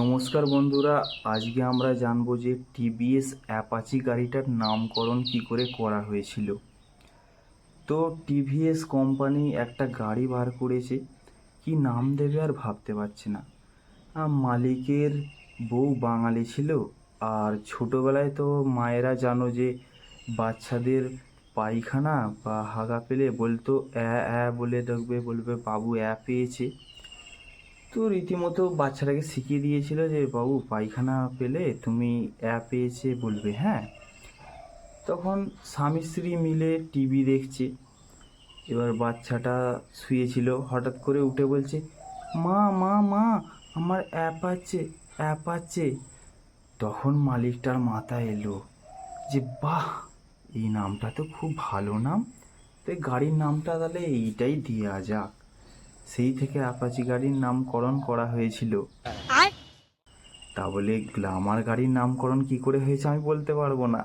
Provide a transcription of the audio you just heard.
নমস্কার বন্ধুরা, আজকে আমরা জানবো যে টিভিএস অ্যাপাচি গাড়িটার নামকরণ কি করে করা হয়েছিল। তো টিভিএস কোম্পানি একটা গাড়ি বার করেছে, কি নাম দেবে আর ভাবতে পারছে না। মালিকের বউ বাঙালি ছিল, আর ছোটোবেলায় তো মায়েরা জানো যে বাচ্চাদের পায়খানা বা হাগা পেলে বলতো অ্যা বলে ডাকবে, বলবে বাবু পেয়েছে। তো রীতিমতো বাচ্চাটাকে শিখিয়ে দিয়েছিল যে বাবু পায়খানা পেলে তুমি পেয়েছে বলবে, হ্যাঁ। তখন স্বামী স্ত্রী মিলে টিভি দেখছে। এবার বাচ্চাটা শুয়েছিল, হঠাৎ করে উঠে বলছে, মা মা মা, আমার অ্যাপ আছে। তখন মালিকটার মাথায় এলো যে বাহ, এই নামটা তো খুব ভালো নাম, তো এই গাড়ির নামটা তাহলে এইটাই দেওয়া যাক। সেই থেকে অ্যাপাচি গাড়ির নামকরণ করা হয়েছিল। তা বলে গ্ল্যামার গাড়ির নামকরণ কি করে হয়েছে আমি বলতে পারবো না।